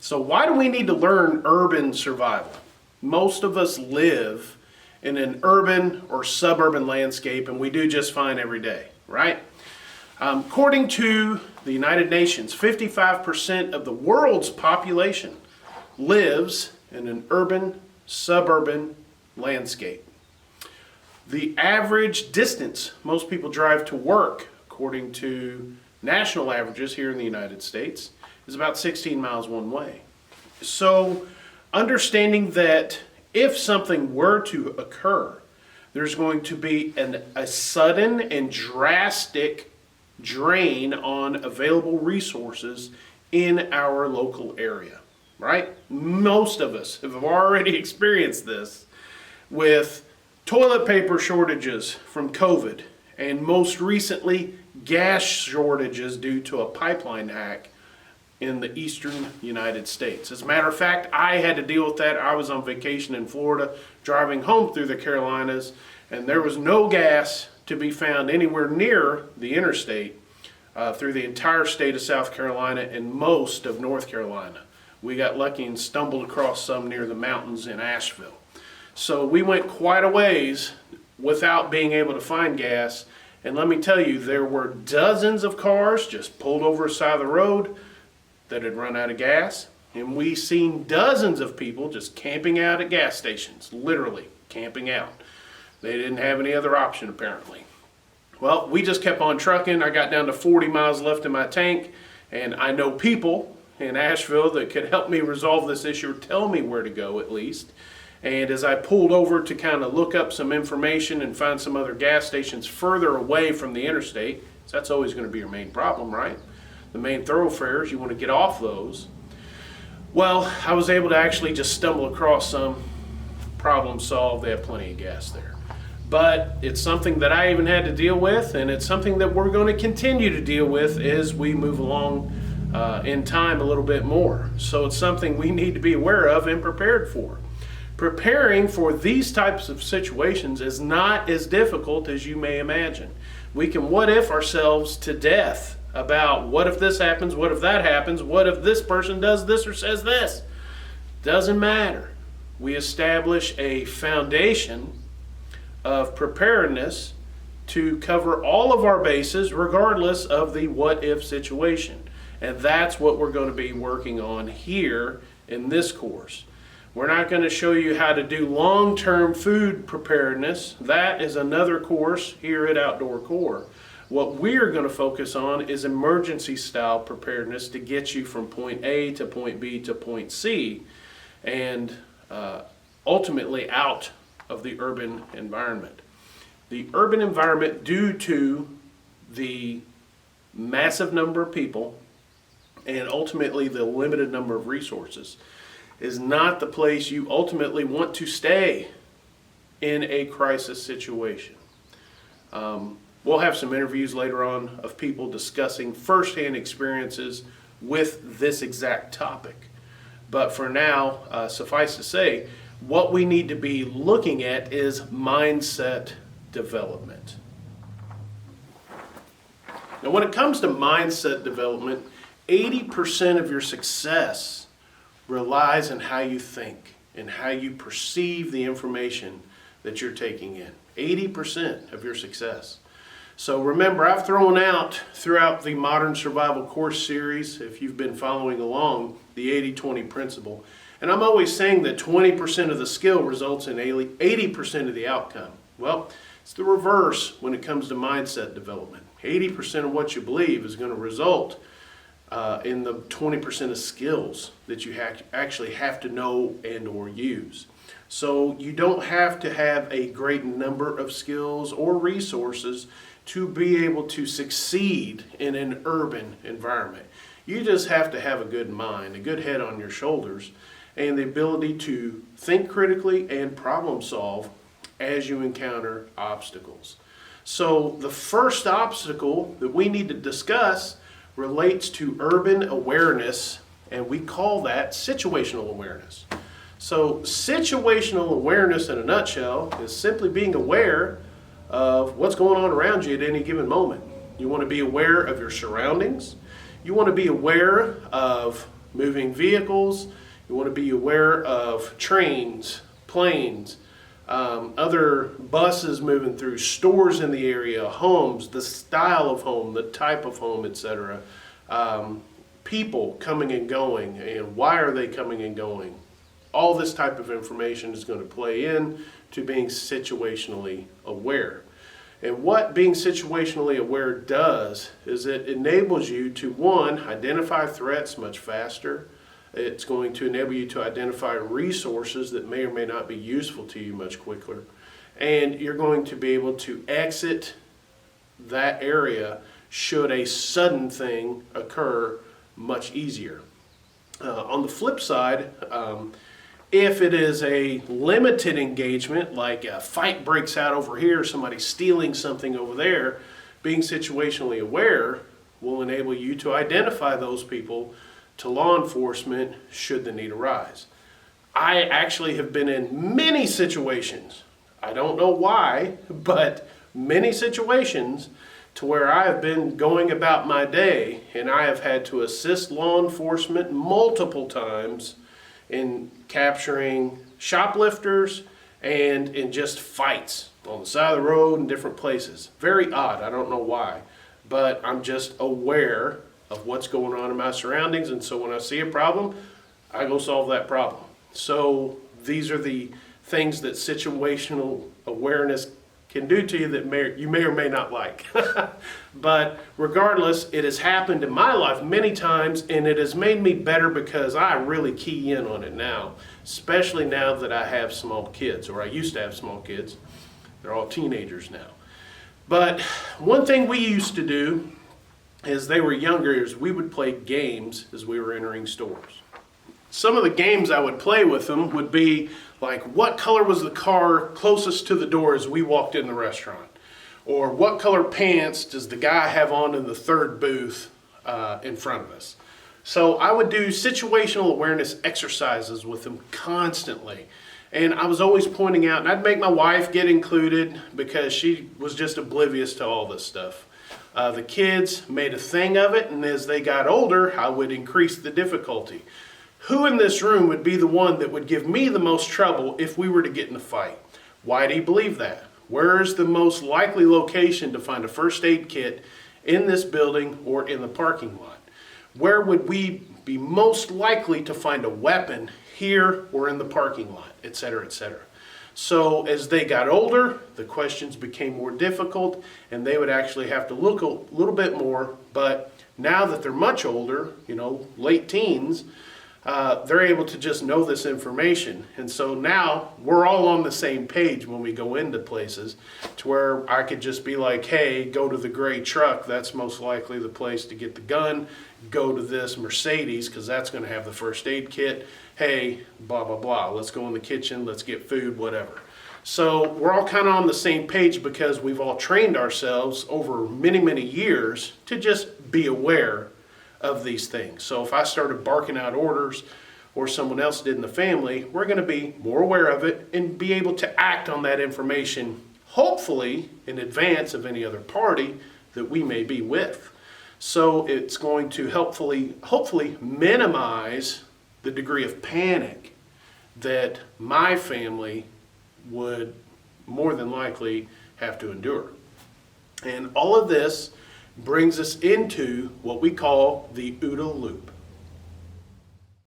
So why do we need to learn urban survival? Most of us live in an urban or suburban landscape, and we do just fine every day, right? According to the United Nations, 55% of the world's population lives in an urban, suburban landscape. The average distance most people drive to work, according to national averages here in the United States, is about 16 miles one way. So understanding that if something were to occur, there's going to be a sudden and drastic drain on available resources in our local area, right? Most of us have already experienced this with toilet paper shortages from COVID, and most recently gas shortages due to a pipeline hack in the eastern United States. As a matter of fact, I had to deal with that. I was on vacation in Florida, driving home through the Carolinas, and there was no gas to be found anywhere near the interstate through the entire state of South Carolina and most of North Carolina. We got lucky and stumbled across some near the mountains in Asheville. So we went quite a ways without being able to find gas, and let me tell you, there were dozens of cars just pulled over the side of the road that had run out of gas, and we seen dozens of people just camping out at gas stations, literally camping out. They didn't have any other option apparently. Well, we just kept on trucking. I got down to 40 miles left in my tank, and I know people in Asheville that could help me resolve this issue or tell me where to go at least. And as I pulled over to kind of look up some information and find some other gas stations further away from the interstate, so that's always going to be your main problem, right? The main thoroughfares, you want to get off those. Well, I was able to actually just stumble across some, problem solved. They have plenty of gas there. But it's something that I even had to deal with, and it's something that we're going to continue to deal with as we move along in time a little bit more. So it's something we need to be aware of and prepared for. Preparing for these types of situations is not as difficult as you may imagine. We can what if ourselves to death about what if this happens, what if that happens, what if this person does this or says this. Doesn't matter. We establish a foundation of preparedness to cover all of our bases regardless of the what if situation. And that's what we're going to be working on here in this course. We're not going to show you how to do long-term food preparedness. That is another course here at Outdoor Core. What we're going to focus on is emergency style preparedness to get you from point A to point B to point C and ultimately out of the urban environment. The urban environment, due to the massive number of people and ultimately the limited number of resources, is not the place you ultimately want to stay in a crisis situation. We'll have some interviews later on of people discussing firsthand experiences with this exact topic. But for now, suffice to say, what we need to be looking at is mindset development. Now, when it comes to mindset development, 80% of your success relies on how you think and how you perceive the information that you're taking in. 80% of your success. So remember, I've thrown out throughout the Modern Survival Course series, if you've been following along, the 80-20 principle. And I'm always saying that 20% of the skill results in 80% of the outcome. Well, it's the reverse when it comes to mindset development. 80% of what you believe is going to result in the 20% of skills that you actually have to know and or use. So you don't have to have a great number of skills or resources to be able to succeed in an urban environment. You just have to have a good mind, a good head on your shoulders, and the ability to think critically and problem solve as you encounter obstacles. So the first obstacle that we need to discuss relates to urban awareness, and we call that situational awareness. So situational awareness in a nutshell is simply being aware of what's going on around you at any given moment. You want to be aware of your surroundings. You want to be aware of moving vehicles. You want to be aware of trains, planes, other buses moving through, stores in the area, homes, the style of home, the type of home, etc. People coming and going, and why are they coming and going? All this type of information is going to play in to being situationally aware. And what being situationally aware does is it enables you to, one, identify threats much faster. It's going to enable you to identify resources that may or may not be useful to you much quicker. And you're going to be able to exit that area should a sudden thing occur much easier. On the flip side, if it is a limited engagement, like a fight breaks out over here, somebody's stealing something over there, being situationally aware will enable you to identify those people to law enforcement should the need arise. I actually have been in many situations, I don't know why, but many situations to where I have been going about my day and I have had to assist law enforcement multiple times in capturing shoplifters and in just fights on the side of the road in different places. Very odd, I don't know why, but I'm just aware of what's going on in my surroundings, and so when I see a problem, I go solve that problem. So these are the things that situational awareness can do to you that you may or may not like. But regardless, it has happened in my life many times, and it has made me better because I really key in on it now, especially now that I have small kids, or I used to have small kids. They're all teenagers now. But one thing we used to do as they were younger is we would play games as we were entering stores. Some of the games I would play with them would be like, what color was the car closest to the door as we walked in the restaurant? Or what color pants does the guy have on in the third booth in front of us? So I would do situational awareness exercises with them constantly. And I was always pointing out, and I'd make my wife get included because she was just oblivious to all this stuff. The kids made a thing of it, and as they got older, I would increase the difficulty. Who in this room would be the one that would give me the most trouble if we were to get in a fight? Why do you believe that? Where is the most likely location to find a first aid kit in this building or in the parking lot? Where would we be most likely to find a weapon here or in the parking lot, etc., etc.? So as they got older, the questions became more difficult, and they would actually have to look a little bit more. But now that they're much older, late teens, they're able to just know this information. And so now we're all on the same page when we go into places, to where I could just be like, hey, go to the gray truck. That's most likely the place to get the gun. Go to this Mercedes because that's going to have the first aid kit. Hey, blah, blah, blah. Let's go in the kitchen. Let's get food, whatever. So we're all kind of on the same page because we've all trained ourselves over many, many years to just be aware of these things. So if I started barking out orders or someone else did in the family, we're going to be more aware of it and be able to act on that information, hopefully in advance of any other party that we may be with. So it's going to hopefully minimize the degree of panic that my family would more than likely have to endure. And all of this brings us into what we call the OODA loop.